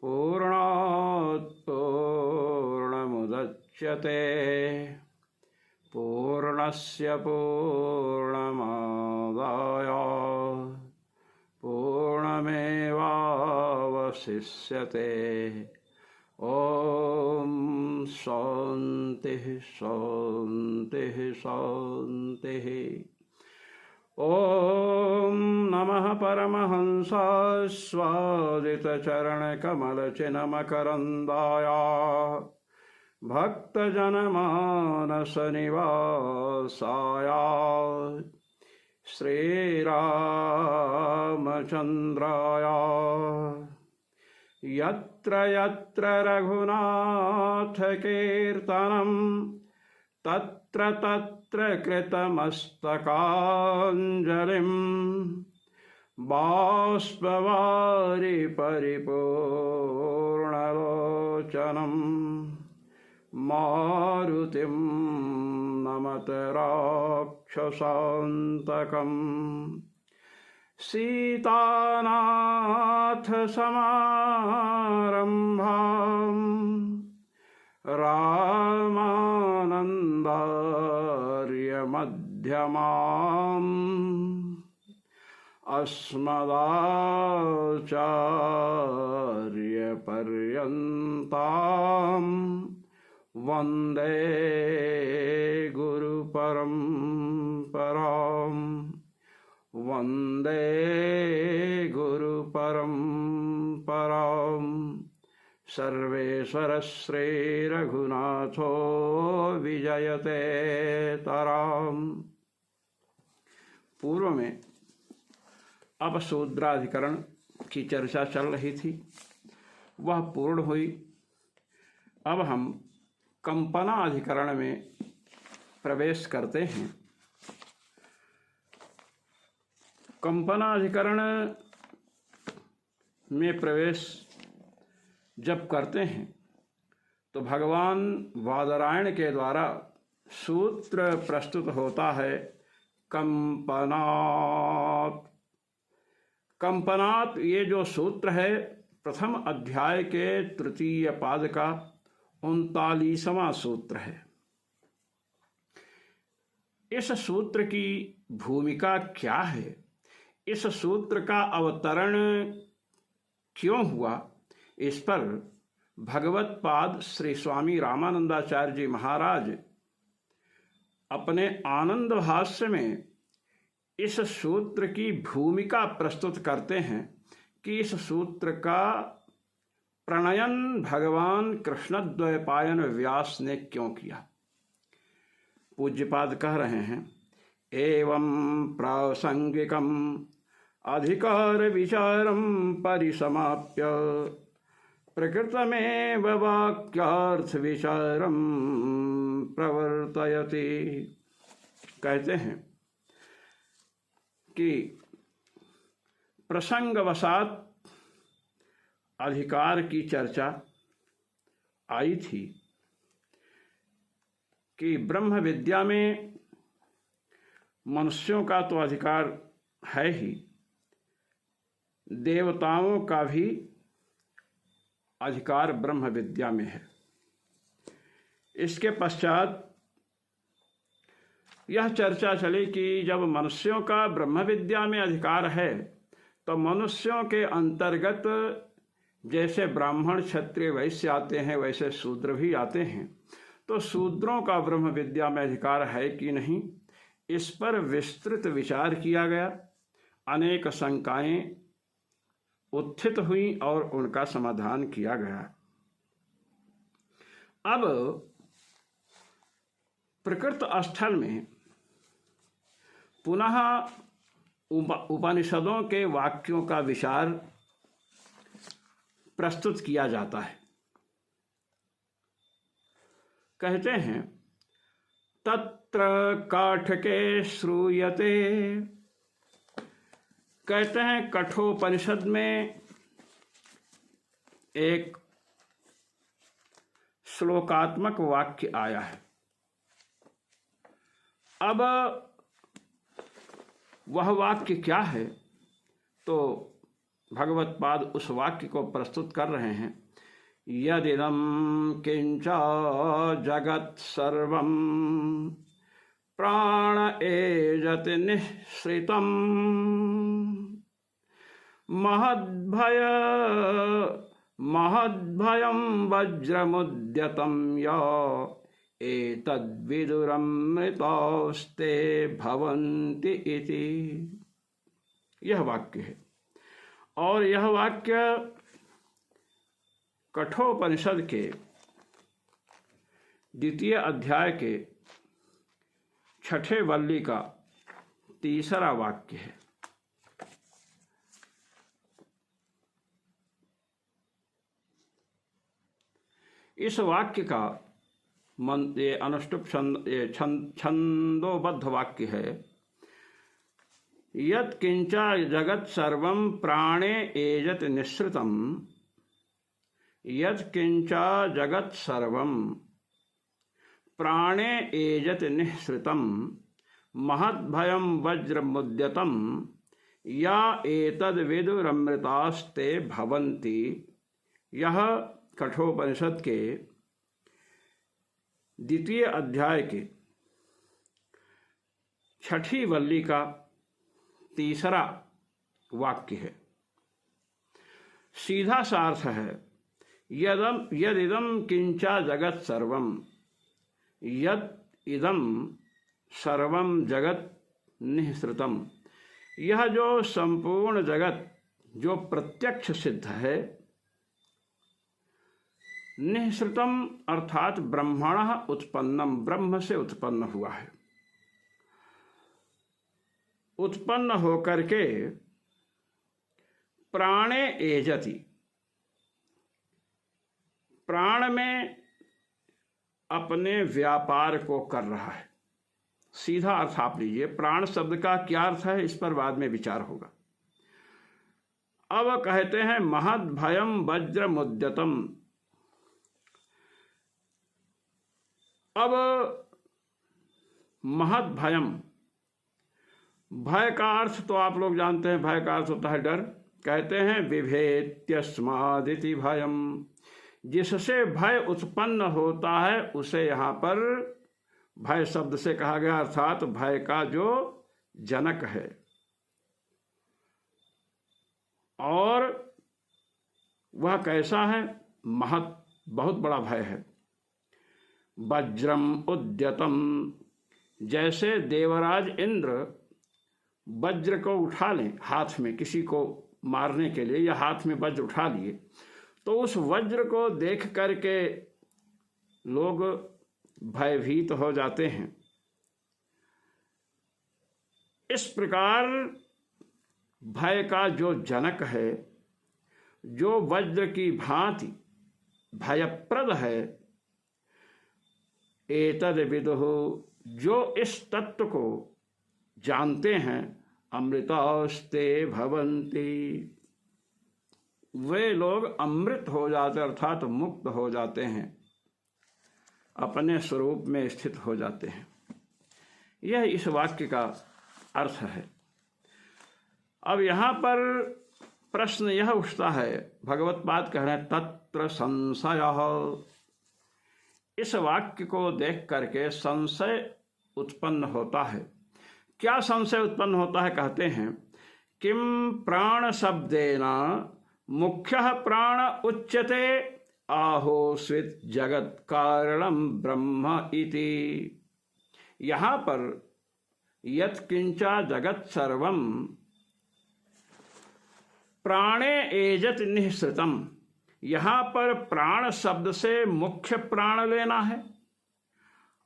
पूर्णात् पूर्णमुदच्यते पूर्णस्य पूर्णमादाय पूर्णमेवावशिष्यते। ॐ शान्तिः शान्तिः शान्तिः। ॐ नमः परमहंसास्वादितचरणकमलचिन्मकरन्दाय भक्तजनमानसनिवासाय श्रीरामचन्द्राय यत्र यत्र रघुनाथकीर्तनं तत्र तत्र कृतमस्तकाञ्जलिं बाष्पवारि परिपूर्णलोचनं मारुतिं नमत राक्षसान्तकम्। सीतानाथसमारम्भां रामानन्दार्यमध्यमाम् अस्मदाचार्यपर्यन्तां वन्दे गुरुपरम्पराम् वन्दे गुरुपरम्पराम्। सर्वेश्वर श्रीरघुनाथो विजयते तराम्। पूर्व में अपशूद्राधिकरण की चर्चा चल रही थी, वह पूर्ण हुई। अब हम कंपना अधिकरण में प्रवेश करते हैं। कंपना अधिकरण में प्रवेश जब करते हैं तो भगवान वादरायण के द्वारा सूत्र प्रस्तुत होता है कंपनात्। कंपनात् ये जो सूत्र है प्रथम अध्याय के तृतीय पाद का 39वां सूत्र है। इस सूत्र की भूमिका क्या है, इस सूत्र का अवतरण क्यों हुआ, इस पर भगवत पाद श्री स्वामी रामानंदाचार्य जी महाराज अपने आनंद भाष्य में इस सूत्र की भूमिका प्रस्तुत करते हैं कि इस सूत्र का प्रणयन भगवान कृष्णद्वैपायन व्यास ने क्यों किया। पूज्यपाद कह रहे हैं, एवं प्रासंगिकम अधिकार विचारम परिसमाप्य प्रकृतमेव वाक्यार्थ विचारम प्रवर्तयति। कहते हैं कि प्रसंगवशात अधिकार की चर्चा आई थी कि ब्रह्म विद्या में मनुष्यों का तो अधिकार है ही, देवताओं का भी अधिकार ब्रह्म विद्या में है। इसके पश्चात यह चर्चा चली कि जब मनुष्यों का ब्रह्म विद्या में अधिकार है तो मनुष्यों के अंतर्गत जैसे ब्राह्मण क्षत्रिय वैश्य आते हैं वैसे शूद्र भी आते हैं, तो शूद्रों का ब्रह्म विद्या में अधिकार है कि नहीं, इस पर विस्तृत विचार किया गया। अनेक शंकाएं उत्थित हुई और उनका समाधान किया गया। अब प्रकृत स्थल में पुनः उपनिषदों के वाक्यों का विचार प्रस्तुत किया जाता है। कहते हैं, तत्र काठके श्रूयते। कहते हैं कठोपनिषद में एक श्लोकात्मक वाक्य आया है। अब वह वाक्य क्या है, तो भगवत पाद उस वाक्य को प्रस्तुत कर रहे हैं। यदिदं किंच जगत् सर्वं प्राण एजति निःसृतं महद्भयं वज्रमुद्यतं य एतद्विदुरमृतस्ते भवन्ति इति। यह वाक्य है और यह वाक्य कठोपनिषद के 2 अध्याय के 6 वल्ली का 3रा वाक्य है। इस वाक्य का ये अनुष्टुप छंदोबद्ध वाक्य है। यत् किंचा जगत् सर्वं प्राणे एजत निःसृतं, यत् किंचा जगत् सर्वं प्राणे एजत निःसृतं महद्भयं वज्रमुद्यतं या एतद्विदुरमृतास्ते भवन्ति। यह कठोपनिषद के 2 अध्याय के 6 वल्ली का 3रा वाक्य है। सीधा सा अर्थ है यदिदं किंचा जगत् सर्वं, यद इदं सर्वं जगत् निःसृतं। यह जो संपूर्ण जगत जो प्रत्यक्ष सिद्ध है, निःसृतम अर्थात ब्रह्मणः उत्पन्नम, ब्रह्म से उत्पन्न हुआ है। उत्पन्न होकर के प्राणे एजति, प्राण में अपने व्यापार को कर रहा है। सीधा अर्थ आप लीजिए, प्राण शब्द का क्या अर्थ है इस पर बाद में विचार होगा। अब कहते हैं महद भयम वज्र मुद्यतम। अब महद भयम, भय का अर्थ तो आप लोग जानते हैं, भय का अर्थ होता है डर। कहते हैं विभेत्यस्मादिति भयम, जिससे भय उत्पन्न होता है उसे यहाँ पर भय शब्द से कहा गया, अर्थात भय का जो जनक है। और वह कैसा है? महत, बहुत बड़ा भय है। वज्रम उद्यतम, जैसे देवराज इंद्र वज्र को उठा लें हाथ में, किसी को मारने के लिए, या हाथ में वज्र उठा लिए, तो उस वज्र को देख करके लोग भयभीत हो जाते हैं। इस प्रकार भय का जो जनक है, जो वज्र की भांति भयप्रद है, एतद विदुः, जो इस तत्व को जानते हैं, अमृतास्ते भवन्ति, वे लोग अमृत हो जाते, अर्थात मुक्त हो जाते हैं, अपने स्वरूप में स्थित हो जाते हैं। यह इस वाक्य का अर्थ है। अब यहाँ पर प्रश्न यह उठता है, भगवत पाद कह रहे हैं तत्र संशयः, इस वाक्य को देख करके संशय उत्पन्न होता है। क्या संशय उत्पन्न होता है? कहते हैं किम प्राण शब्देन मुख्यः प्राण उच्यते आहोस्वित जगत कारणम ब्रह्म इति। यहाँ पर यत् किंचा जगत सर्वम प्राणे एजत निःसृतम, यहाँ पर प्राण शब्द से मुख्य प्राण लेना है।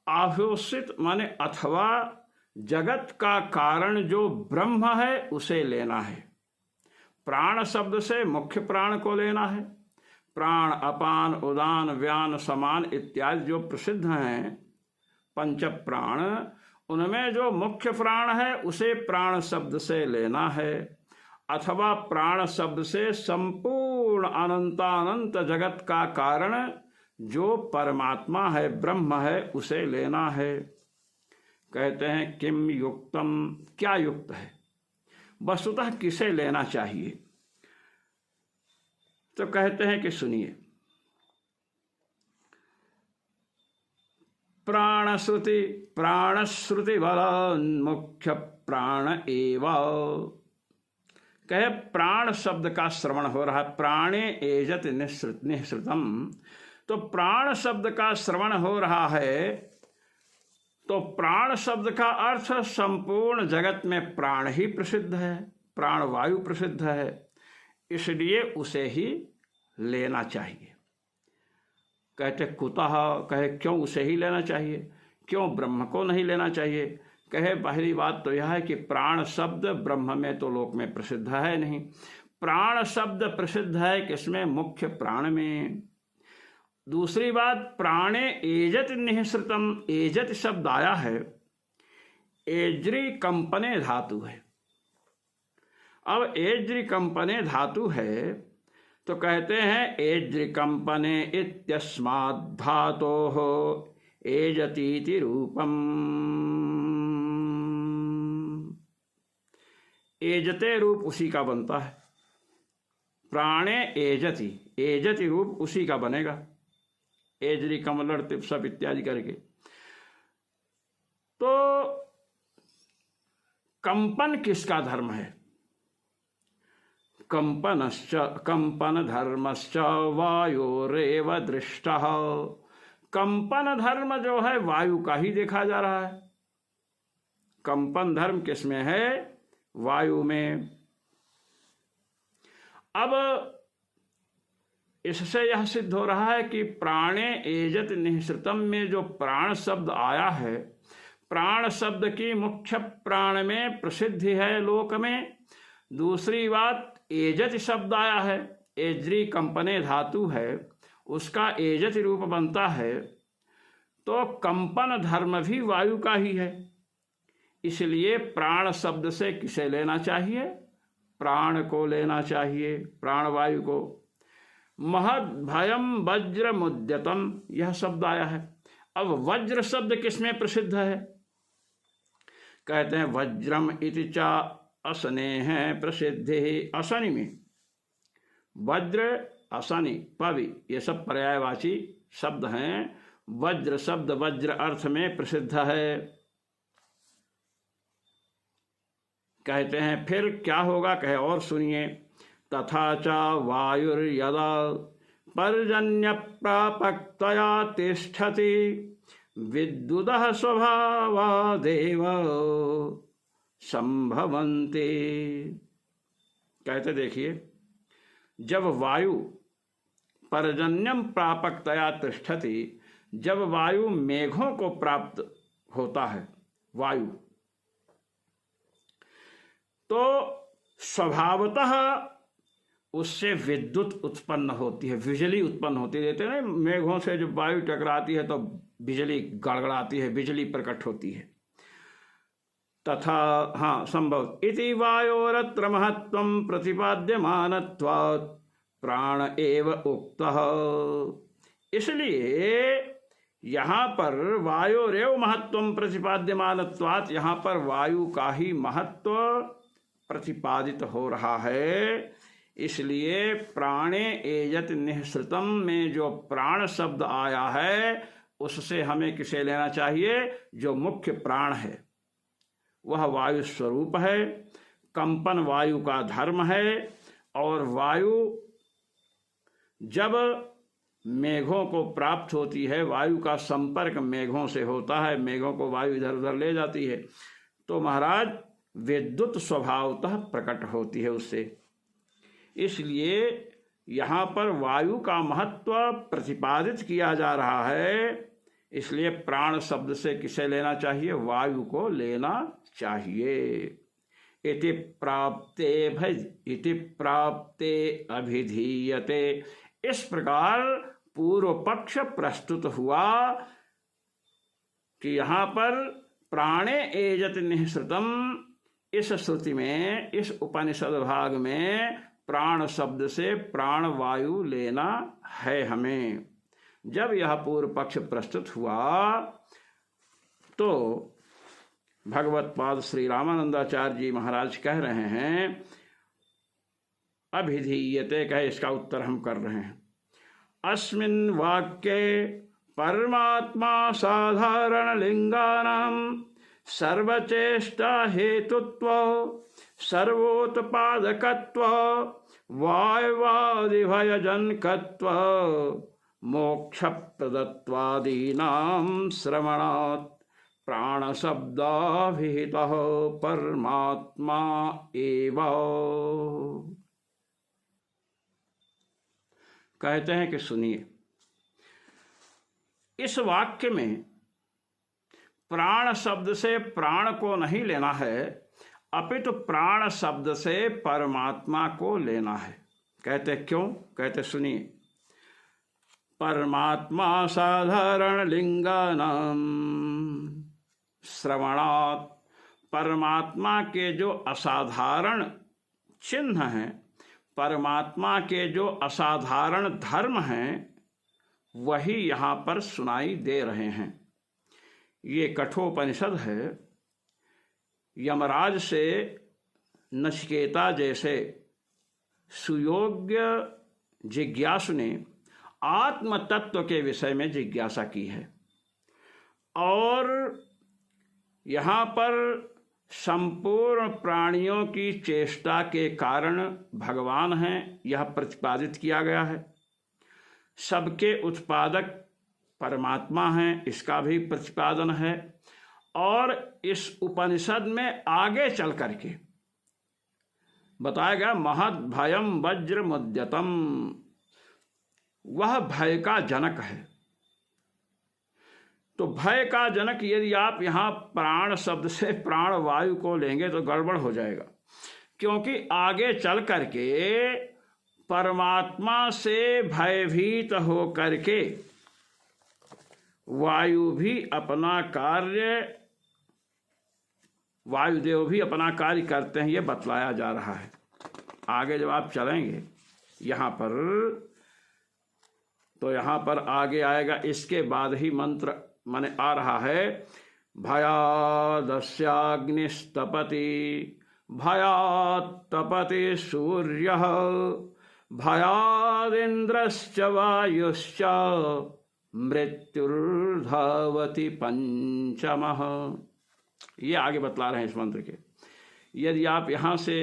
आहोस्वित माने अथवा जगत का कारण जो ब्रह्म है उसे लेना है। प्राण शब्द से मुख्य प्राण को लेना है। प्राण, अपान, उदान, व्यान, समान इत्यादि जो प्रसिद्ध हैं पंच प्राण, उनमें जो मुख्य प्राण है उसे प्राण शब्द से लेना है। अथवा प्राण शब्द से संपूर्ण अनंतानंत जगत का कारण जो परमात्मा है, ब्रह्म है, उसे लेना है। कहते हैं किम युक्तम, क्या युक्त है? वस्तुतः किसे लेना चाहिए? तो कहते हैं कि सुनिए, प्राणश्रुति प्राणश्रुति मुख्य प्राण एवं। कहे प्राण शब्द का श्रवण हो रहा है, प्राणे एजत निःसृतम। तो प्राण शब्द का श्रवण हो रहा है, तो प्राण शब्द का अर्थ संपूर्ण जगत में प्राण ही प्रसिद्ध है, प्राण वायु प्रसिद्ध है, इसलिए उसे ही लेना चाहिए। कहते कुतः, कहे क्यों उसे ही लेना चाहिए, क्यों ब्रह्म को नहीं लेना चाहिए? कहे पहली बात तो यह है कि प्राण शब्द ब्रह्म में तो लोक में प्रसिद्ध है नहीं। प्राण शब्द प्रसिद्ध है किसमें? मुख्य प्राण में। दूसरी बात, प्राणे एजत निःसृतम, एजत शब्द आया है, एज्री कंपने धातु है। अब एज्री कंपने धातु है तो कहते हैं एज्री कंपने इत्यस्माद् धातोः एजतीति रूपम। एजते रूप उसी का बनता है, प्राणे एजति, एजति रूप उसी का बनेगा, एजरी कमलड़ तिप सब इत्यादि करके। तो कंपन किसका धर्म है? कंपन धर्मश्च वायोरेव दृष्टः। कंपन धर्म जो है वायु का ही देखा जा रहा है। कंपन धर्म किसमें है? वायु में। अब इससे यह सिद्ध हो रहा है कि प्राणे एजत निःसृतम में जो प्राण शब्द आया है, प्राण शब्द की मुख्य प्राण में प्रसिद्धि है लोक में। दूसरी बात, एजत शब्द आया है, एज्री कंपने धातु है, उसका एजत रूप बनता है, तो कंपन धर्म भी वायु का ही है। इसलिए प्राण शब्द से किसे लेना चाहिए? प्राण को लेना चाहिए, प्राणवायु को। महद भयम वज्र मुद्यतम, यह शब्द आया है। अब वज्र शब्द किसमें प्रसिद्ध है? कहते हैं वज्रम इति चा असने हैं प्रसिद्धि। असनि में वज्र, असनि, पवि, ये सब पर्यायवाची शब्द हैं। वज्र शब्द वज्र अर्थ में प्रसिद्ध है। कहते हैं फिर क्या होगा? कहे और सुनिए, तथा च वायुर्यदा पर्जन्य प्रापक्तया तिष्ठति विद्युदः स्वभावादेव संभवन्ते। कहते देखिए, जब वायु पर्जन्यम प्रापक्तया तिष्ठति, जब वायु मेघों को प्राप्त होता है, वायु, तो स्वभावतः उससे विद्युत उत्पन्न होती है, बिजली उत्पन्न होती है। देते हैं मेघों से जब वायु टकराती है तो बिजली गड़गड़ाती है, बिजली प्रकट होती है। तथा हाँ संभव इति वायोरत्र महत्वं प्रतिपाद्यमानत्वात् प्राण एव उक्तः। इसलिए यहाँ पर वायोरेव महत्वं प्रतिपाद्यमानत्वात्, यहाँ पर वायु का ही महत्व प्रतिपादित हो रहा है। इसलिए प्राणे एजत निःसृतम में जो प्राण शब्द आया है, उससे हमें किसे लेना चाहिए? जो मुख्य प्राण है वह वायु स्वरूप है, कंपन वायु का धर्म है। और वायु जब मेघों को प्राप्त होती है, वायु का संपर्क मेघों से होता है, मेघों को वायु इधर उधर ले जाती है, तो महाराज विद्युत स्वभावतः प्रकट होती है उससे। इसलिए यहाँ पर वायु का महत्व प्रतिपादित किया जा रहा है। इसलिए प्राण शब्द से किसे लेना चाहिए? वायु को लेना चाहिए। इति प्राप्ते अभिधीयते। इस प्रकार पूर्व पक्ष प्रस्तुत हुआ कि यहाँ पर प्राणे एजत निःसृतम, इस श्रुति में, इस उपनिषद भाग में प्राण शब्द से प्राण वायु लेना है हमें। जब यह पूर्व पक्ष प्रस्तुत हुआ तो भगवत पाद श्री रामानंदाचार्य जी महाराज कह रहे हैं, अभिधीयते कहे, इसका उत्तर हम कर रहे हैं। अस्मिन् वाक्ये परमात्मा साधारण लिंगानां सर्वचेष्टा हेतुत्व सर्वोत्पादकत्व वायवादिभयजनकत्व मोक्ष प्रदत्वादीनां श्रवणात् प्राणशब्दाभिहितः परमात्मा एव। कहते हैं कि सुनिए, इस वाक्य में प्राण शब्द से प्राण को नहीं लेना है, अपितु प्राण शब्द से परमात्मा को लेना है। कहते क्यों? कहते सुनिए, परमात्मा साधारण लिंगानां श्रवणात्, परमात्मा के जो असाधारण चिन्ह हैं, परमात्मा के जो असाधारण धर्म हैं, वही यहाँ पर सुनाई दे रहे हैं। ये कठोपनिषद है। यमराज से नचिकेता जैसे सुयोग्य जिज्ञासु ने आत्म तत्व के विषय में जिज्ञासा की है, और यहाँ पर संपूर्ण प्राणियों की चेष्टा के कारण भगवान हैं, यह प्रतिपादित किया गया है। सबके उत्पादक परमात्मा हैं, इसका भी प्रतिपादन है। और इस उपनिषद में आगे चल करके बताया गया महद भयम वज्र मुद्यतम, वह भय का जनक है। तो भय का जनक यदि आप यहाँ प्राण शब्द से प्राण वायु को लेंगे तो गड़बड़ हो जाएगा, क्योंकि आगे चल करके परमात्मा से भयभीत हो करके वायु भी अपना कार्य, वायुदेव भी अपना कार्य करते हैं, ये बतलाया जा रहा है। आगे जब आप चलेंगे यहाँ पर, तो यहाँ पर आगे आएगा, इसके बाद ही मंत्र माने आ रहा है, भयादस्याग्निस्तपति भयात्तपति सूर्यः भयादिन्द्रश्च वायुश्च मृत्युर्धावति पंचमः। ये आगे बतला रहे हैं इस मंत्र के। यदि आप यहाँ से,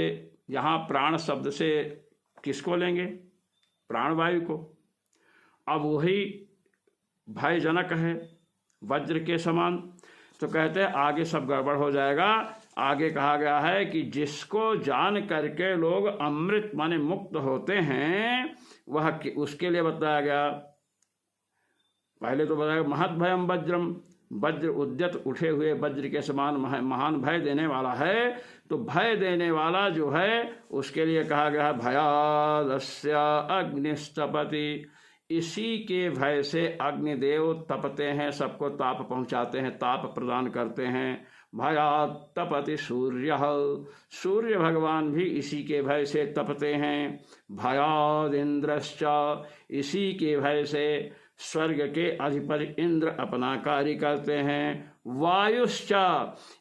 यहाँ प्राण शब्द से किसको लेंगे? प्राणवायु को। अब वही भयजनक है वज्र के समान, तो कहते हैं आगे सब गड़बड़ हो जाएगा। आगे कहा गया है कि जिसको जान करके लोग अमृत माने मुक्त होते हैं, वह उसके लिए बताया गया। पहले तो बताया महत भयम वज्रम, वज्र उद्यत उठे हुए वज्र के समान महान भय देने वाला है। तो भय देने वाला जो है उसके लिए कहा गया है भयादस्य अग्निस्तपति, इसी के भय से अग्निदेव तपते हैं, सबको ताप पहुंचाते हैं, ताप प्रदान करते हैं। भयात् तपति सूर्य, सूर्य भगवान भी इसी के भय से तपते हैं। भयाद् इंद्रश्च, इसी के भय से स्वर्ग के अधिपति इंद्र अपना कार्य करते हैं। वायुश्च,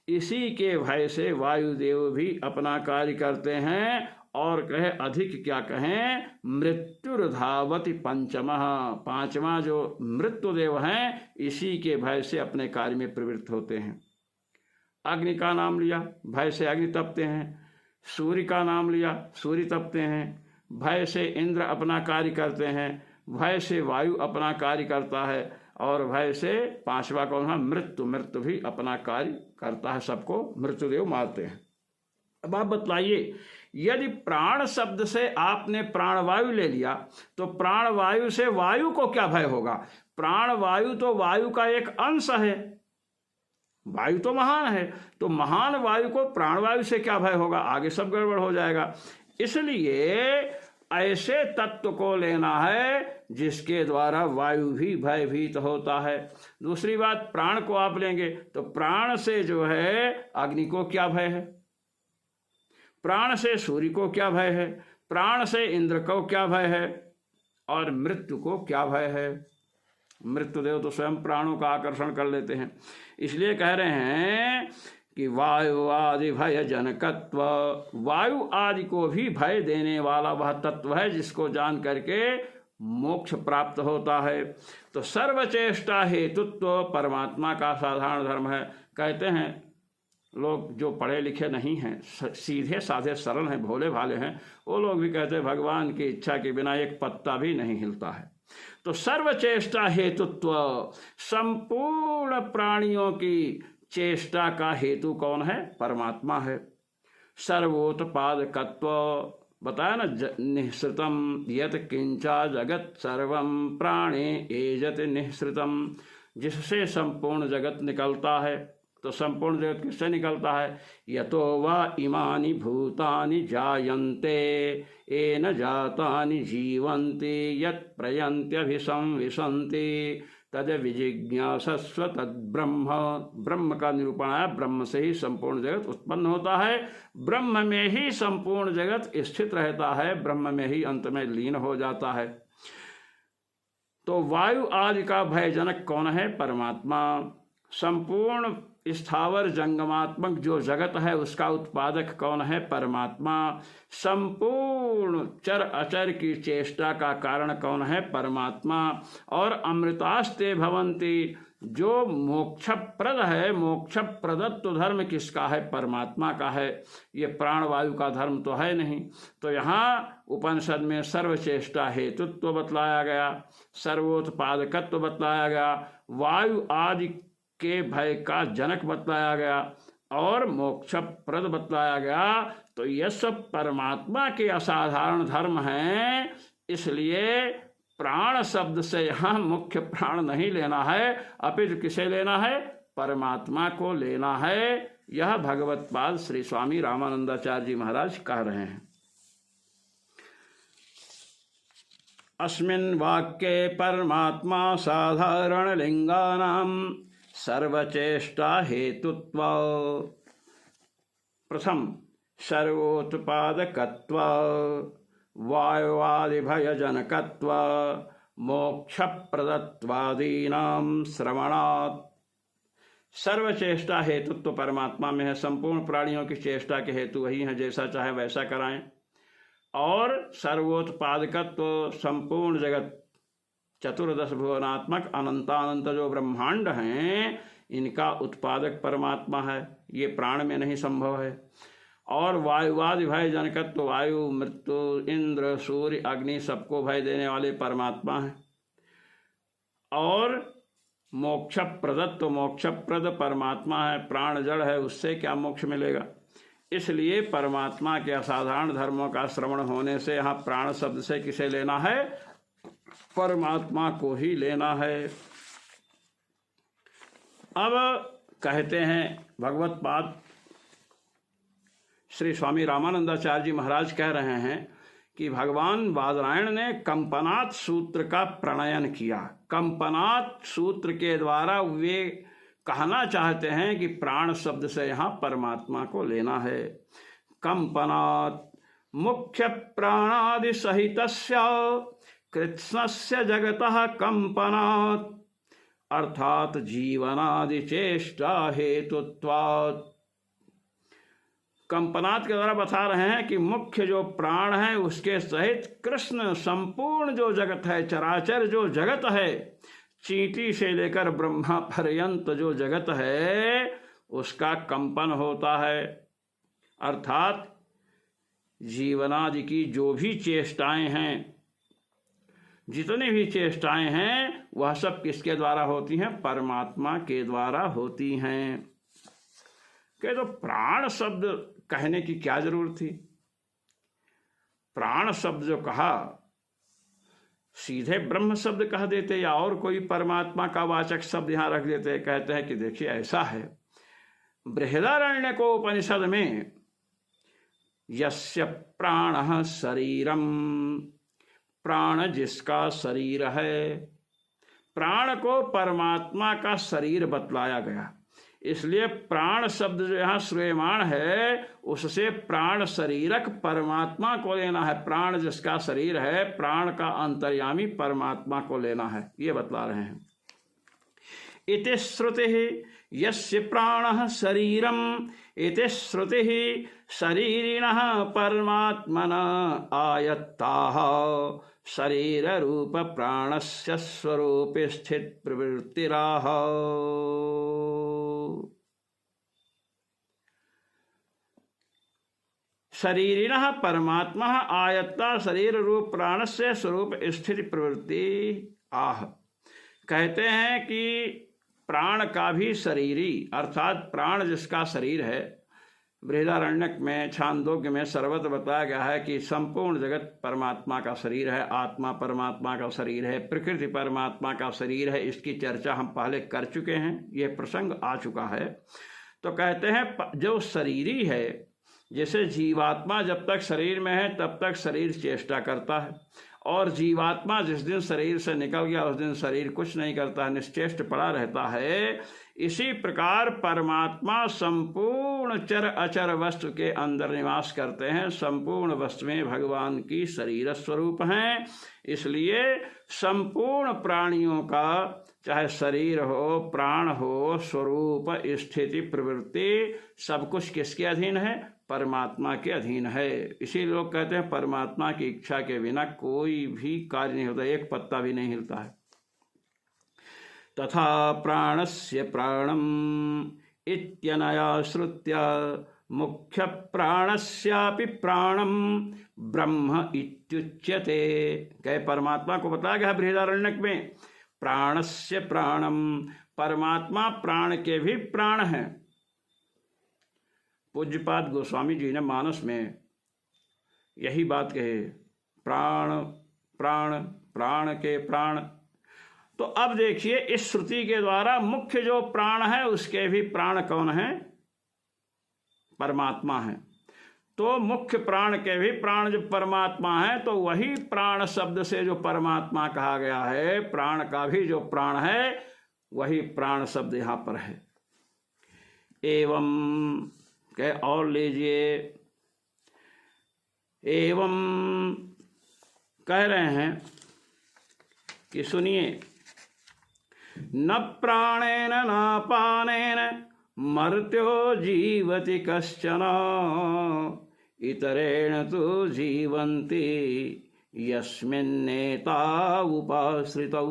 इसी के भय से वायुदेव भी अपना कार्य करते हैं। और कहे अधिक क्या कहें, मृत्युर्धावति पंचमः, पांचवा जो मृत्युदेव हैं इसी के भय से अपने कार्य में प्रवृत्त होते हैं। अग्नि का नाम लिया, भय से अग्नि तपते हैं। सूर्य का नाम लिया, सूर्य तपते हैं। भय से इंद्र अपना कार्य करते हैं, भय से वायु अपना कार्य करता है, और भय से पांचवा कौन है, मृत्यु, मृत्यु भी अपना कार्य करता है, सबको मृत्युदेव मारते हैं। अब आप बतलाइए, यदि प्राण शब्द से आपने प्राणवायु ले लिया तो प्राणवायु से वायु को क्या भय होगा? प्राणवायु तो वायु का एक अंश है, वायु तो महान है, तो महान वायु को प्राणवायु से क्या भय होगा? आगे सब गड़बड़ हो जाएगा। इसलिए ऐसे तत्व को लेना है जिसके द्वारा वायु भी भयभीत होता है। दूसरी बात, प्राण को आप लेंगे तो प्राण से जो है अग्नि को क्या भय है, प्राण से सूर्य को क्या भय है, प्राण से इंद्र को क्या भय है, और मृत्यु को क्या भय है? मृत्युदेव तो स्वयं प्राणों का आकर्षण कर लेते हैं। इसलिए कह रहे हैं कि वायु आदि भय जनकत्व, वायु आदि को भी भय देने वाला वह तत्व है जिसको जान करके मोक्ष प्राप्त होता है। तो सर्वचेष्टा हेतुत्व परमात्मा का साधारण धर्म है। कहते हैं लोग जो पढ़े लिखे नहीं हैं, सीधे साधे सरल हैं, भोले भाले हैं, वो लोग भी कहते हैं भगवान की इच्छा के बिना एक पत्ता भी नहीं हिलता है। तो सर्वचेष्टा हेतुत्व, संपूर्ण प्राणियों की चेष्टा का हेतु कौन है? परमात्मा है। सर्वोत्पादकत्व, बताया ना, निःसृतम यत किंचा जगत सर्वम प्राणे एजत निःसृतम, जिससे संपूर्ण जगत निकलता है। तो संपूर्ण जगत किससे निकलता है? यतो वा इमानि भूतानि जायन्ते येन जातानि जीवन्ति यत् प्रयन्त्यभिसंविशन्ति तद विजिज्ञासस्व तद्ब्रह्म। ब्रह्म का निरूपण है, ब्रह्म से ही संपूर्ण जगत उत्पन्न होता है, ब्रह्म में ही संपूर्ण जगत स्थित रहता है, ब्रह्म में ही अंत में लीन हो जाता है। तो वायु आदि का भयजनक कौन है? परमात्मा। संपूर्ण स्थावर जंगमात्मक जो जगत है उसका उत्पादक कौन है? परमात्मा। संपूर्ण चर अचर की चेष्टा का कारण कौन है? परमात्मा। और अमृतास्ते भवन्ति, जो मोक्षप्रद है, मोक्षप्रदत्व धर्म किसका है? परमात्मा का है। ये प्राणवायु का धर्म तो है नहीं। तो यहाँ उपनिषद में सर्वचेष्टा हेतुत्व बतलाया गया, सर्वोत्पादकत्व बतलाया गया, वायु आदि के भय का जनक बतलाया गया और मोक्षप्रद बतलाया गया। तो यह सब परमात्मा के असाधारण धर्म हैं। इसलिए प्राण शब्द से यहाँ मुख्य प्राण नहीं लेना है, अपितु किसे लेना है? परमात्मा को लेना है। यह भगवत्पाद श्री स्वामी रामानंदाचार्य जी महाराज कह रहे हैं। अस्मिन् वाक्ये परमात्मा साधारण लिंगानां सर्वचेष्टा हेतुत्व। प्रथम सर्वोत्पादकत्व, वायुवादि भयजनकत्व, मोक्षप्रदत्वादीनां श्रवणात्। सर्वचेष्टा हेतुत्व परमात्मा में है। संपूर्ण प्राणियों की चेष्टा के हेतु वही हैं, जैसा चाहे वैसा कराएं। और सर्वोत्पादकत्व, संपूर्ण जगत चतुर्दश भुवनात्मक अनंतानंत जो ब्रह्मांड हैं, इनका उत्पादक परमात्मा है। ये प्राण में नहीं संभव है। और वायुवादि भय जनकत्व, वायु, मृत्यु, इंद्र, सूर्य, अग्नि सबको भय देने वाले परमात्मा हैं। और मोक्षप्रदत्व, मोक्षप्रद परमात्मा है। प्राण जड़ है, उससे क्या मोक्ष मिलेगा? इसलिए परमात्मा के असाधारण धर्मों का श्रवण होने से यहाँ प्राण शब्द से किसे लेना है? परमात्मा को ही लेना है। अब कहते हैं भगवत्पाद श्री स्वामी रामानंदाचार्य जी महाराज कह रहे हैं कि भगवान बादरायण ने कंपनात सूत्र का प्रणयन किया। कंपनात सूत्र के द्वारा वे कहना चाहते हैं कि प्राण शब्द से यहाँ परमात्मा को लेना है। कंपनात मुख्य प्राणादि सहितस्य कृत्स्नस्य जगतः कंपनात् अर्थात जीवनादि चेष्टा हेतुत्वात्। कंपनात् के द्वारा बता रहे हैं कि मुख्य जो प्राण है उसके सहित कृष्ण, संपूर्ण जो जगत है, चराचर जो जगत है, चींटी से लेकर ब्रह्मा पर्यंत जो जगत है उसका कंपन होता है। अर्थात जीवनादि की जो भी चेष्टाएं हैं, जितनी भी चेष्टाएं हैं, वह सब किसके द्वारा होती हैं? परमात्मा के द्वारा होती हैं। कि तो प्राण शब्द कहने की क्या जरूरत थी? प्राण शब्द जो कहा, सीधे ब्रह्म शब्द कह देते या और कोई परमात्मा का वाचक शब्द यहां रख देते। कहते हैं कि देखिए ऐसा है, बृहदारण्यकोपनिषद में यस्य प्राणः शरीरम, प्राण जिसका शरीर है, प्राण को परमात्मा का शरीर बतलाया गया। इसलिए प्राण शब्द जो यहाँ श्रूयमाण है उससे प्राण शरीरक परमात्मा को लेना है। प्राण जिसका शरीर है, प्राण का अंतर्यामी परमात्मा को लेना है, ये बतला रहे हैं। इति श्रुतिः यस्य प्राणः शरीरम् इति श्रुतिः शरीरिणः परमात्मनः आयत्ताः शरीर रूप प्राणस्य स्वरूपे स्थित प्रवृत्तिराह। शरीरिणः परमात्मा आयत्ता शरीर रूप प्राणस्य स्वरूप स्थिति प्रवृत्ति आह। कहते हैं कि प्राण का भी शरीरी अर्थात प्राण जिसका शरीर है, बृहदारण्यक में छांदोग्य में सर्वत्र बताया गया है कि संपूर्ण जगत परमात्मा का शरीर है, आत्मा परमात्मा का शरीर है, प्रकृति परमात्मा का शरीर है। इसकी चर्चा हम पहले कर चुके हैं, यह प्रसंग आ चुका है। तो कहते हैं जो शरीरी है, जैसे जीवात्मा जब तक शरीर में है तब तक शरीर चेष्टा करता है, और जीवात्मा जिस दिन शरीर से निकल गया उस दिन शरीर कुछ नहीं करता है, निश्चेष्ट पड़ा रहता है। इसी प्रकार परमात्मा संपूर्ण चर अचर वस्तु के अंदर निवास करते हैं, संपूर्ण वस्तु में भगवान की शरीर स्वरूप हैं। इसलिए संपूर्ण प्राणियों का चाहे शरीर हो, प्राण हो, स्वरूप, स्थिति, प्रवृत्ति सब कुछ किसके अधीन है? परमात्मा के अधीन है। इसी लोग कहते हैं परमात्मा की इच्छा के बिना कोई भी कार्य नहीं होता, एक पत्ता भी नहीं हिलता है। तथा प्राणस्य प्राणम् इत्यनया श्रुत्या मुख्य प्राणस्यापि प्राणम् ब्रह्म इत्युच्यते। कहे परमात्मा को बताया गया बृहदारण्यक में, प्राणस्य प्राणम्, परमात्मा प्राण के भी प्राण हैं। पूज्यपाद गोस्वामी जी ने मानस में यही बात कही, प्राण प्राण प्राण के प्राण। तो अब देखिए इस श्रुति के द्वारा मुख्य जो प्राण है उसके भी प्राण कौन है? परमात्मा है। तो मुख्य प्राण के भी प्राण जो परमात्मा है, तो वही प्राण शब्द से जो परमात्मा कहा गया है, प्राण का भी जो प्राण है वही प्राण शब्द यहां पर है। एवं कहे और लीजिए, एवं कह रहे हैं कि सुनिए, न प्राणेन न पानेन मर्त्यो जीवति कश्चन इतरेण तु जीवन्ति यस्मिन्नेता उपाश्रितौ।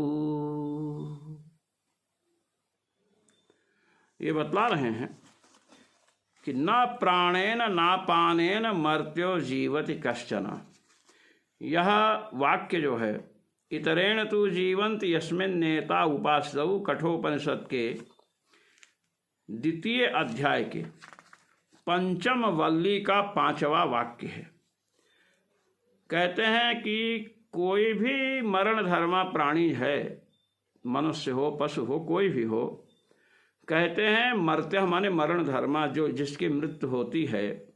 ये बतला रहे हैं कि न प्राणेन न पानेन मर्त्यो जीवति कश्चन। यह वाक्य जो है, इतरेण तु जीवंत यस्मिन् नेता उपासौ, कठोपनिषद के द्वितीय अध्याय के पंचम वल्ली का 5वां वाक्य है। कहते हैं कि कोई भी मरण धर्मा प्राणी है, मनुष्य हो, पशु हो, कोई भी हो, कहते हैं मर्त्य माने मरण धर्मा, जो जिसकी मृत्यु होती है,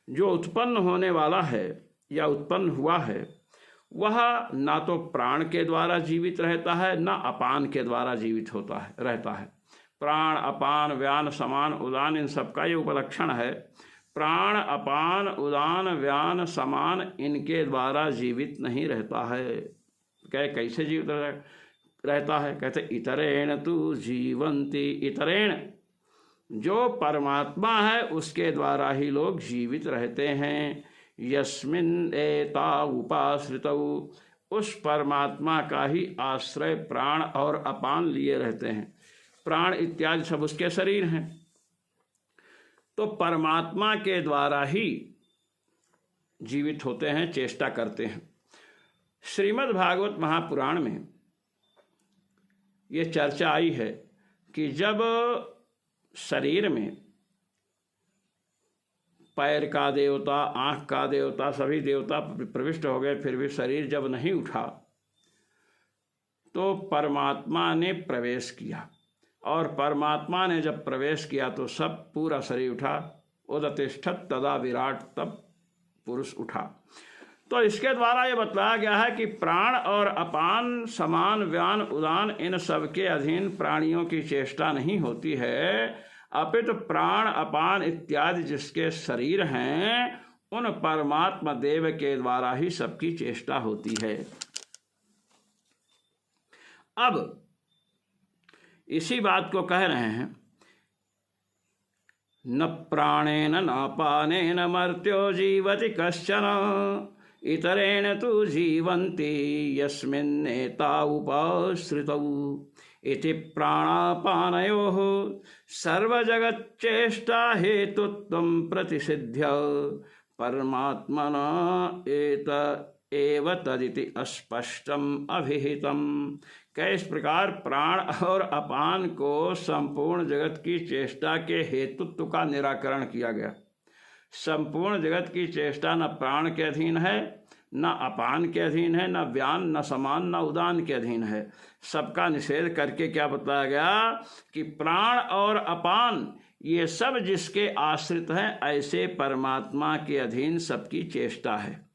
जो उत्पन्न होने वाला है या उत्पन्न हुआ है, वह ना तो प्राण के द्वारा जीवित रहता है ना अपान के द्वारा जीवित होता है रहता है। प्राण, अपान, व्यान, समान, उदान, इन सबका ये उपलक्षण है। प्राण, अपान, उदान, व्यान, समान इनके द्वारा जीवित नहीं रहता है। कैसे जीवित रहता है? कहते इतरेण तु जीवंति। इतरेण जो परमात्मा है उसके द्वारा ही लोग जीवित रहते हैं। यस्मिन् एता उपाश्रितौ, उस परमात्मा का ही आश्रय प्राण और अपान लिए रहते हैं। प्राण इत्यादि सब उसके शरीर हैं। तो परमात्मा के द्वारा ही जीवित होते हैं, चेष्टा करते हैं। श्रीमद् भागवत महापुराण में ये चर्चा आई है कि जब शरीर में पैर का देवता, आँख का देवता, सभी देवता प्रविष्ट हो गए, फिर भी शरीर जब नहीं उठा, तो परमात्मा ने प्रवेश किया। और परमात्मा ने जब प्रवेश किया तो सब पूरा शरीर उठा। उदतिष्ठत् तदा विराट, तब पुरुष उठा। तो इसके द्वारा ये बतलाया गया है कि प्राण और अपान, समान, व्यान, उदान इन सब के अधीन प्राणियों की चेष्टा नहीं होती है, अपितु प्राण, अपान इत्यादि जिसके शरीर हैं उन परमात्मा देव के द्वारा ही सबकी चेष्टा होती है। अब इसी बात को कह रहे हैं, न प्राणेन न पानेन मर्त्यो जीवति कश्चन इतरेण तु जीवन्ति यस्मिन्नेता उपाश्रितौ इति प्राणापानयोः सर्वजगच्चेष्टा हेतुत्वं प्रतिसिद्ध्य परमात्मना एत एव तदिति अस्पष्टम अभिहितम। इस प्रकार प्राण और अपान को संपूर्ण जगत की चेष्टा के हेतुत्व का निराकरण किया गया। संपूर्ण जगत की चेष्टा न प्राण के अधीन है, न अपान के अधीन है, न व्यान, न समान, न उदान के अधीन है। सबका निषेध करके क्या बताया गया कि प्राण और अपान ये सब जिसके आश्रित हैं, ऐसे परमात्मा के अधीन सबकी चेष्टा है,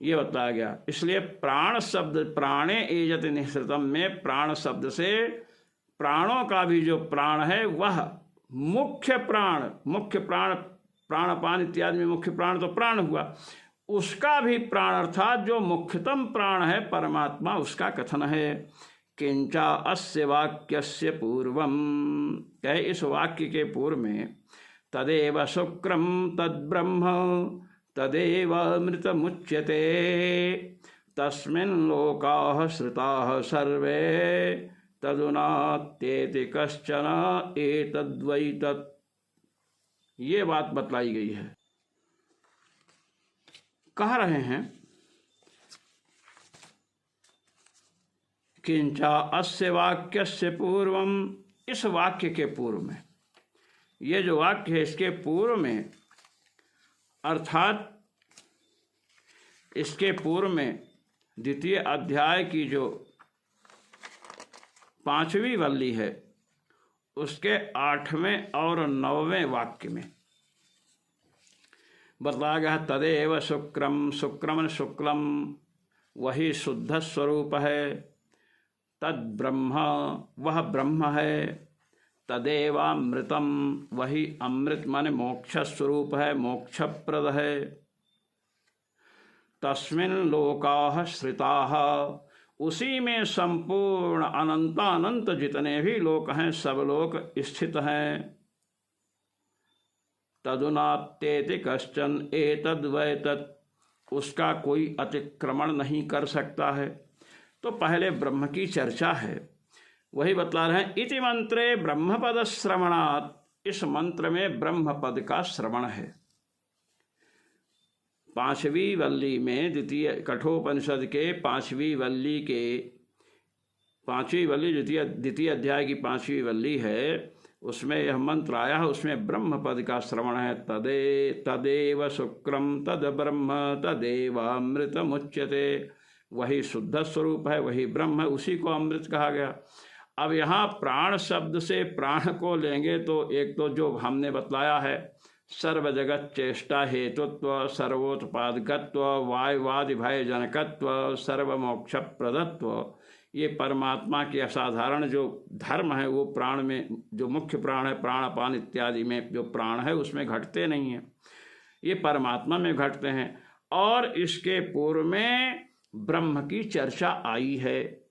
ये बताया गया। इसलिए प्राण शब्द, प्राणे एजति निःसृतम में प्राण शब्द से प्राणों का भी जो प्राण है वह मुख्य प्राण, प्राणपान इत्यादि में मुख्य प्राण तो प्राण हुआ, उसका भी प्राण अर्थात जो मुख्यतम प्राण है परमात्मा, उसका कथन है। किंचा अस्य वाक्यस्य पूर्वम, कहे इस वाक्य के पूर्व में तदेव शुक्रम तद्ब्रह्म तदेव अमृतमुच्यते तस्मिन् लोकाः श्रुताः सर्वे तदुनात्येति कश्चन एतद्वै तत्, ये बात बतलाई गई है। कह रहे हैं किंचा अस्य वाक्यस्य पूर्वम, इस वाक्य के पूर्व में, ये जो वाक्य है इसके पूर्व में, अर्थात इसके पूर्व में द्वितीय अध्याय की जो 5वीं वल्ली है उसके 8वें और 9वें वाक्य में बताया गया तदेव शुक्रम, शुक्रम शुक्लम वही शुद्ध स्वरूप है, तद ब्रह्म वह ब्रह्म है, तदेवामृतम वही अमृत माने मोक्ष स्वरूप है, मोक्षप्रद है, तस्मिन् लोकाः श्रिताः उसी में संपूर्ण अनंतानंत जितने भी लोक हैं सब लोक स्थित हैं, तदुनात्येति कश्चन एतद्वैतत् उसका कोई अतिक्रमण नहीं कर सकता है। तो पहले ब्रह्म की चर्चा है, वही बतला रहे हैं। इति मंत्रे ब्रह्मपद श्रवणात्, इस मंत्र में ब्रह्म पद का श्रवण है। 5वीं वल्ली में द्वितीय कठोपनिषद के 5वीं वल्ली के 5वीं वल्ली द्वितीय अध्याय की 5वीं वल्ली है, उसमें यह मंत्र आया है, उसमें ब्रह्म पद का श्रवण है। तदेव शुक्रम तद ब्रह्म तदेवामृतमुच्यते, वही शुद्ध स्वरूप है, वही ब्रह्म है, उसी को अमृत कहा गया। अब यहाँ प्राण शब्द से प्राण को लेंगे तो एक तो जो हमने बतलाया है सर्व जगत चेष्टा हेतुत्व, सर्वोत्पादकत्व, वायुवादि भय जनकत्व, सर्वमोक्ष प्रदत्व, ये परमात्मा के असाधारण जो धर्म है वो प्राण में, जो मुख्य प्राण है प्राणपान इत्यादि में जो प्राण है उसमें घटते नहीं हैं, ये परमात्मा में घटते हैं। और इसके पूर्व में ब्रह्म की चर्चा आई है,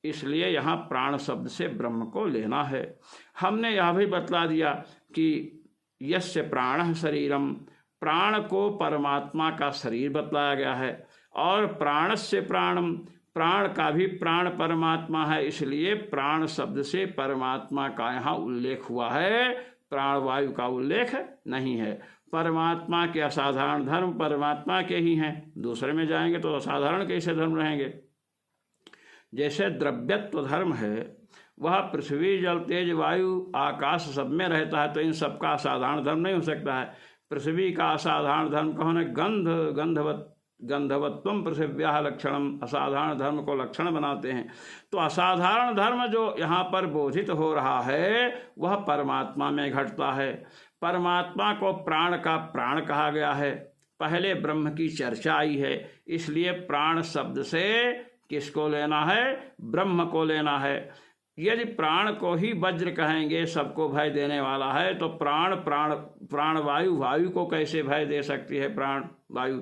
इसलिए यहाँ प्राण शब्द से ब्रह्म को लेना है। हमने यह भी बतला दिया कि यस्य प्राणः शरीरम, प्राण को परमात्मा का शरीर बतलाया गया है, और प्राणस्य प्राणम, प्राण का भी प्राण परमात्मा है, इसलिए प्राण शब्द से परमात्मा का यहाँ उल्लेख हुआ है, प्राणवायु का उल्लेख नहीं है। परमात्मा के असाधारण धर्म परमात्मा के ही हैं, दूसरे में जाएंगे तो असाधारण कैसे धर्म रहेंगे। जैसे द्रव्यत्व धर्म है वह पृथ्वी जल तेज वायु आकाश सब में रहता है, तो इन सबका असाधारण धर्म नहीं हो सकता है। पृथ्वी का असाधारण धर्म कौन है? गंधवत्वम पृथिव्याः लक्षणम, असाधारण धर्म को लक्षण बनाते हैं। तो असाधारण धर्म जो यहाँ पर बोधित हो रहा है वह परमात्मा में घटता है। परमात्मा को प्राण का प्राण कहा गया है, पहले ब्रह्म की चर्चा आई है, इसलिए प्राण शब्द से किसको लेना है? ब्रह्म को लेना है। यदि प्राण को ही वज्र कहेंगे, सबको भय देने वाला है, तो प्राण वायु, वायु को कैसे भय दे सकती है प्राण वायु?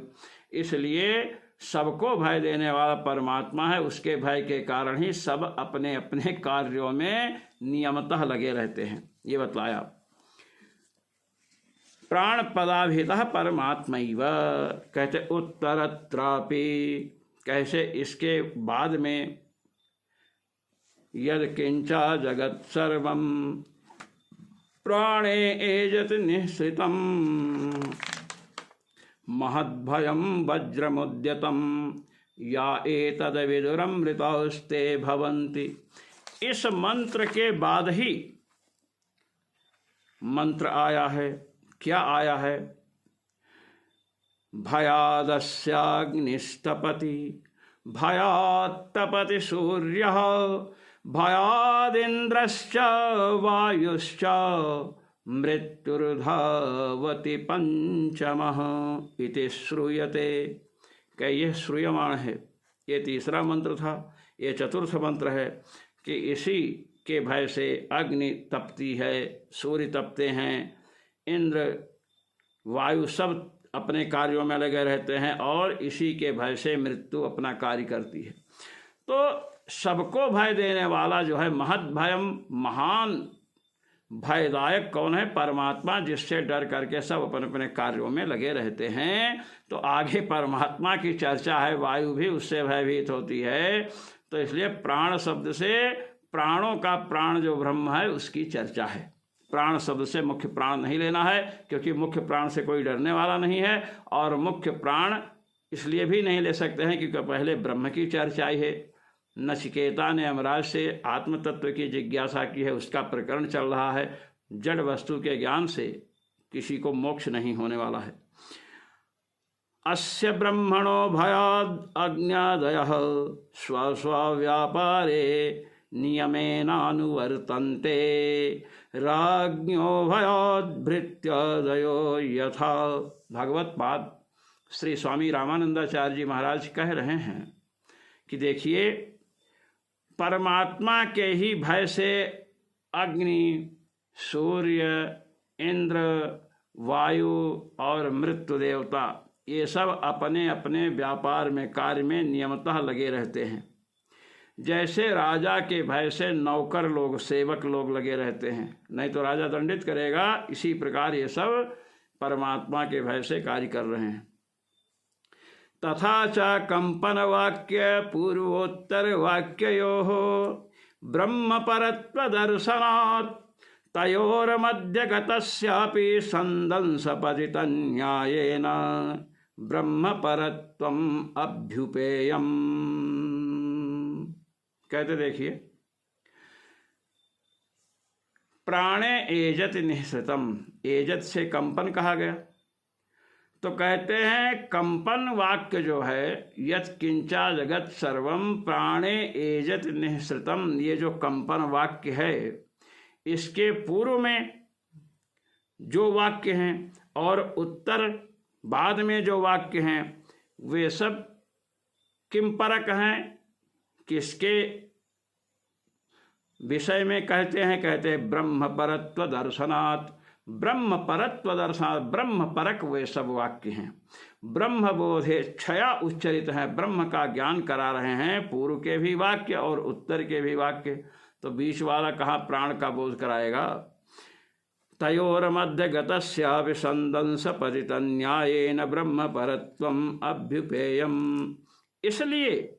इसलिए सबको भय देने वाला परमात्मा है, उसके भय के कारण ही सब अपने अपने कार्यों में नियमतः लगे रहते हैं, ये बतलाया। प्राण पदाभितः परमात्मैव, कहते उत्तरत्रापि, कैसे इसके बाद में यद किंचा जगत सर्वं प्राणे एजत निःसृतं महद्भयं वज्रमुद्यतं या एतद् विदुरमृतौस्ते भवन्ति। इस मंत्र के बाद ही मंत्र आया है। क्या आया है? भयादस्याग्निस्तपति भयात्तपति सूर्यः भयादिन्द्रश्च वायुश्च मृत्युर्धावति पंचमः इति श्रूयते। क्या यह श्रूयमाण है? ये तीसरा मंत्र था। ये चतुर्थ मंत्र है कि इसी के भय से अग्नि तपती है, सूर्य तपते हैं, इंद्र वायु सब अपने कार्यों में लगे रहते हैं और इसी के भय से मृत्यु अपना कार्य करती है। तो सबको भय देने वाला जो है महद भयम, महान भयदायक कौन है? परमात्मा, जिससे डर करके सब अपने अपने कार्यों में लगे रहते हैं। तो आगे परमात्मा की चर्चा है, वायु भी उससे भयभीत होती है। तो इसलिए प्राण शब्द से प्राणों का प्राण जो ब्रह्म है उसकी चर्चा है। प्राण शब्द से मुख्य प्राण नहीं लेना है, क्योंकि मुख्य प्राण से कोई डरने वाला नहीं है। और मुख्य प्राण इसलिए भी नहीं ले सकते हैं क्योंकि पहले ब्रह्म की चर्चा आई है। नचिकेता ने यमराज से आत्म तत्व की जिज्ञासा की है, उसका प्रकरण चल रहा है। जड़ वस्तु के ज्ञान से किसी को मोक्ष नहीं होने वाला है। अस्य ब्रह्मणो भयाद अज्ञादयः स्व स्व व्यापारे नियमेनानुवर्तन्ते राज्ञो भयाद्भृत्यादयो यथा। भगवत पाद श्री स्वामी रामानंदाचार्य जी महाराज कह रहे हैं कि देखिए, परमात्मा के ही भय से अग्नि, सूर्य, इंद्र, वायु और मृत्यु देवता ये सब अपने अपने व्यापार में, कार्य में नियमतः लगे रहते हैं। जैसे राजा के भय से नौकर लोग, सेवक लोग लगे रहते हैं, नहीं तो राजा दंडित करेगा, इसी प्रकार ये सब परमात्मा के भय से कार्य कर रहे हैं। तथा च कंपन वाक्य पूर्वोत्तर वाक्ययोः ब्रह्म परत्व दर्शनात् तयोर्मध्य गतस्यापि संदंसपतित न्यायेन ब्रह्म परत्वम अभ्युपेयम्। कहते देखिए, प्राणे एजत निःसृतम, एजत से कंपन कहा गया। तो कहते हैं कंपन वाक्य जो है, यत् किंचा जगत सर्वम प्राणे एजत निःसृतम, ये जो कंपन वाक्य है, इसके पूर्व में जो वाक्य हैं और उत्तर बाद में जो वाक्य हैं, वे सब किंपरक हैं। किसके विषय में कहते हैं? कहते हैं ब्रह्म परत्व दर्शनात्। ब्रह्म परत्व दर्शनात्, ब्रह्म परक वे सब वाक्य हैं। ब्रह्म बोधे क्षया उच्चरित है, ब्रह्म का ज्ञान करा रहे हैं पूर्व के भी वाक्य और उत्तर के भी वाक्य। तो बीच वाला कहाँ प्राण का बोध कराएगा? तयोर मध्य गतस्यापि संदंस पतित न्यायेन ब्रह्म परत्वम अभ्युपेयम्। इसलिए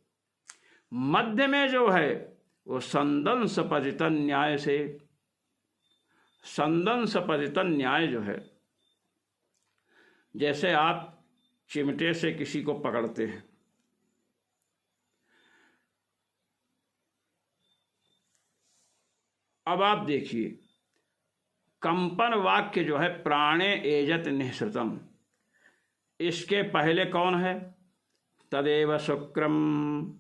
मध्य में जो है वो संदंस पतित न्याय से, संदंस पतित न्याय जो है, जैसे आप चिमटे से किसी को पकड़ते हैं, अब आप देखिए कंपन वाक्य जो है प्राणे एजत निःसृतम, इसके पहले कौन है? तदेव शुक्रम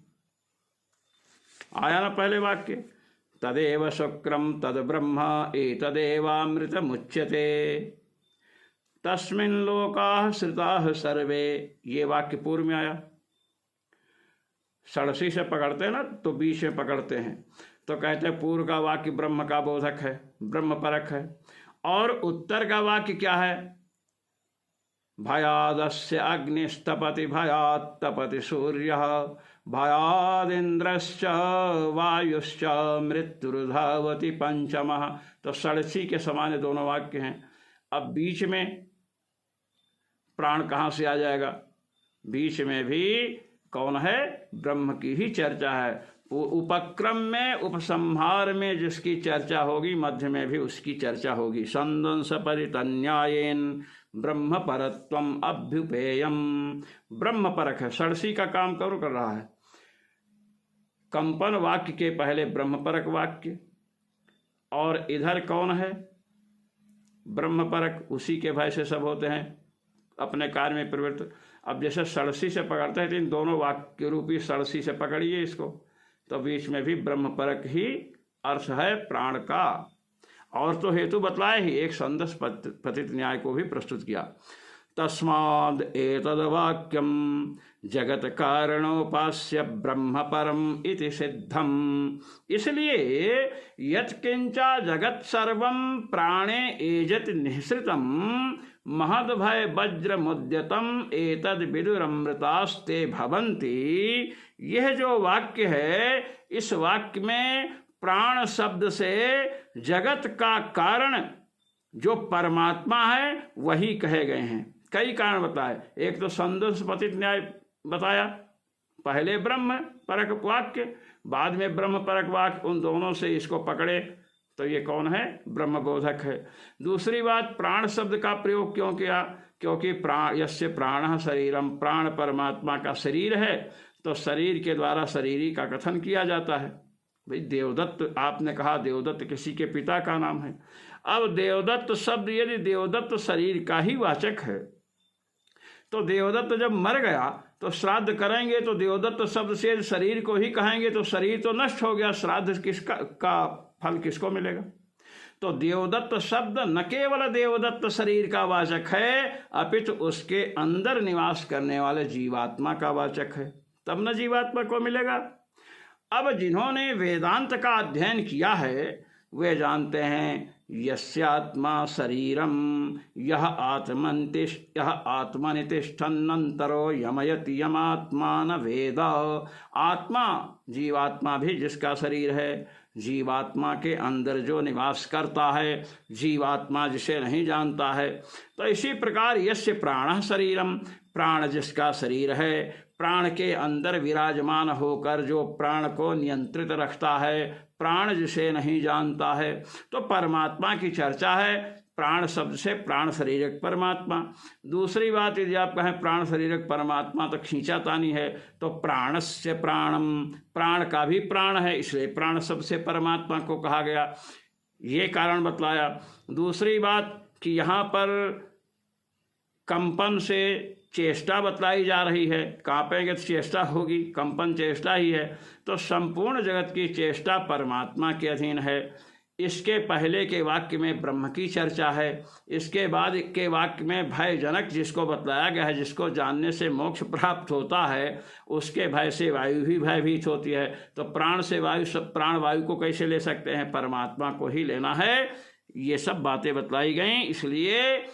आया ना पहले वाक्य, तदेव शुक्रम तद ब्रह्म एतदेवामृत मुच्यते तस्मिन् लोकाः श्रुताः सर्वे, ये वाक्य पूर्व में आया। सड़सी से पकड़ते हैं ना, तो बीच में पकड़ते हैं, तो कहते हैं पूर्व का वाक्य ब्रह्म का बोधक है, ब्रह्म परक है। और उत्तर का वाक्य क्या है? भयादस्य अग्निस्तपति भयात् तपति सूर्यः भयादिन्द्रश्च वायुश्च मृत्युर्धावति पंचमः। तो षडशी के समान दोनों वाक्य हैं। अब बीच में प्राण कहाँ से आ जाएगा? बीच में भी कौन है? ब्रह्म की ही चर्चा है। उपक्रम में, उपसंहार में जिसकी चर्चा होगी, मध्य में भी उसकी चर्चा होगी। संदंश परितन्यायेन ब्रह्म परत्वम अभ्युपेयम। ब्रह्म परक है, षडशी का काम कर रहा है। कंपन वाक्य के पहले ब्रह्म परक वाक्य, और इधर कौन है? ब्रह्म परक, उसी के भय से सब होते हैं, अपने कार्य में प्रवृत्त। अब जैसे षडशी से पकड़ते हैं तो इन दोनों वाक्य रूपी षडशी से पकड़िए इसको, तो बीच में भी ब्रह्म परक ही अर्थ है प्राण का। और तो हेतु बतलाए ही, एक संदस पतित न्याय को भी प्रस्तुत किया। तस्माद् एतद् वाक्यम जगत कारणोपास्य ब्रह्म परम इति सिद्धम। इसलिए यत्किंचा जगत सर्वं प्राणे एजत निःसृतम महद्भय वज्र मुद्यतम एतद् विदुरमृतास्ते भवन्ति। यह जो वाक्य है, इस वाक्य में प्राण शब्द से जगत का कारण जो परमात्मा है वही कहे गए हैं। कई कारण बताए। एक तो संदर्भ पतित न्याय बताया, पहले ब्रह्म परक वाक्य, बाद में ब्रह्म परक वाक्य, उन दोनों से इसको पकड़े तो ये कौन है? ब्रह्म बोधक है। दूसरी बात, प्राण शब्द का प्रयोग क्यों किया? क्योंकि प्राण यस्य प्राण शरीरम, प्राण परमात्मा का शरीर है, तो शरीर के द्वारा शरीरी का कथन किया जाता है। भाई देवदत्त, आपने कहा देवदत्त किसी के पिता का नाम है। अब देवदत्त शब्द यदि देवदत्त शरीर का ही वाचक है, तो देवदत्त जब मर गया तो श्राद्ध करेंगे तो देवदत्त शब्द से शरीर को ही कहेंगे, तो शरीर तो नष्ट हो गया, श्राद्ध किसका का फल किसको मिलेगा? तो देवदत्त शब्द न केवल देवदत्त शरीर का वाचक है, अपितु उसके अंदर निवास करने वाले जीवात्मा का वाचक है, तब न जीवात्मा को मिलेगा। अब जिन्होंने वेदांत का अध्ययन किया है वे जानते हैं यस्यात्मा शरीरम यह आत्मनि तिष्ठन्नंतरो यमयति यमात्मा न वेद। आत्मा, जीवात्मा भी जिसका शरीर है, जीवात्मा के अंदर जो निवास करता है, जीवात्मा जिसे नहीं जानता है। तो इसी प्रकार यस्य प्राण शरीरम, प्राण जिसका शरीर है, प्राण के अंदर विराजमान होकर जो प्राण को नियंत्रित रखता है, प्राण जिसे नहीं जानता है, तो परमात्मा की चर्चा है। प्राण शब्द से प्राण शरीरक परमात्मा। दूसरी बात, यदि आप कहें प्राण शरीरक परमात्मा तो खींचातानी है, तो प्राणस्य प्राणम, प्राण का भी प्राण है, इसलिए प्राण शब्द से परमात्मा को कहा गया, ये कारण बतलाया। दूसरी बात कि यहाँ पर कंपन से चेष्टा बतलाई जा रही है, कांपेंगे तो चेष्टा होगी, कंपन चेष्टा ही है, तो संपूर्ण जगत की चेष्टा परमात्मा के अधीन है। इसके पहले के वाक्य में ब्रह्म की चर्चा है, इसके बाद के वाक्य में भयजनक जिसको बतलाया गया है, जिसको जानने से मोक्ष प्राप्त होता है, उसके भय से वायु भी भयभीत होती है। तो प्राण से वायु, सब प्राण वायु को कैसे ले सकते हैं? परमात्मा को ही लेना है। ये सब बातें बतलाई गई। इसलिए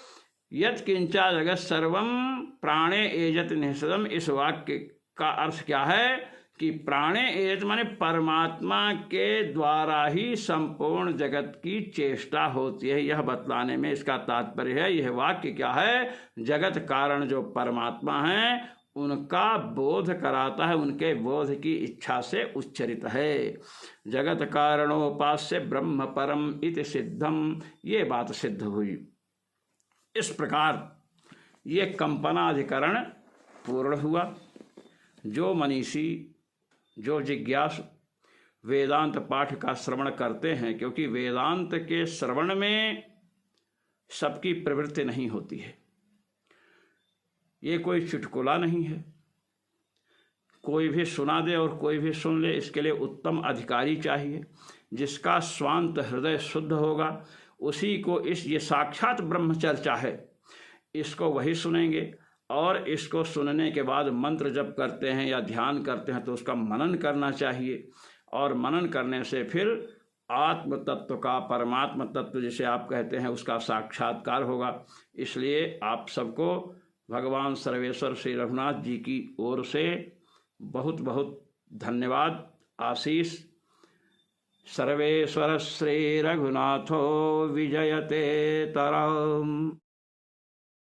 यत् किंचा जगत सर्वम प्राणे एजत निःसृतम, इस वाक्य का अर्थ क्या है कि प्राणे एजत माने परमात्मा के द्वारा ही संपूर्ण जगत की चेष्टा होती है, यह बतलाने में इसका तात्पर्य है। यह वाक्य क्या है? जगत कारण जो परमात्मा है उनका बोध कराता है, उनके बोध की इच्छा से उच्चरित है। जगत कारणोपास्य ब्रह्म परम इति सिद्धम, ये बात सिद्ध हुई। इस प्रकार ये कंपनाधिकरण पूर्ण हुआ। जो मनीषी, जो जिज्ञासु वेदांत पाठ का श्रवण करते हैं, क्योंकि वेदांत के श्रवण में सबकी प्रवृत्ति नहीं होती है, ये कोई चुटकुला नहीं है, कोई भी सुना दे और कोई भी सुन ले, इसके लिए उत्तम अधिकारी चाहिए। जिसका स्वांत हृदय शुद्ध होगा उसी को ये साक्षात ब्रह्म चर्चा है, इसको वही सुनेंगे। और इसको सुनने के बाद मंत्र जप करते हैं या ध्यान करते हैं तो उसका मनन करना चाहिए, और मनन करने से फिर आत्म तत्व का, परमात्मा तत्व जिसे आप कहते हैं, उसका साक्षात्कार होगा। इसलिए आप सबको भगवान सर्वेश्वर श्री रघुनाथ जी की ओर से बहुत बहुत धन्यवाद, आशीष। सर्वेश्वर श्री रघुनाथो विजयते तरम।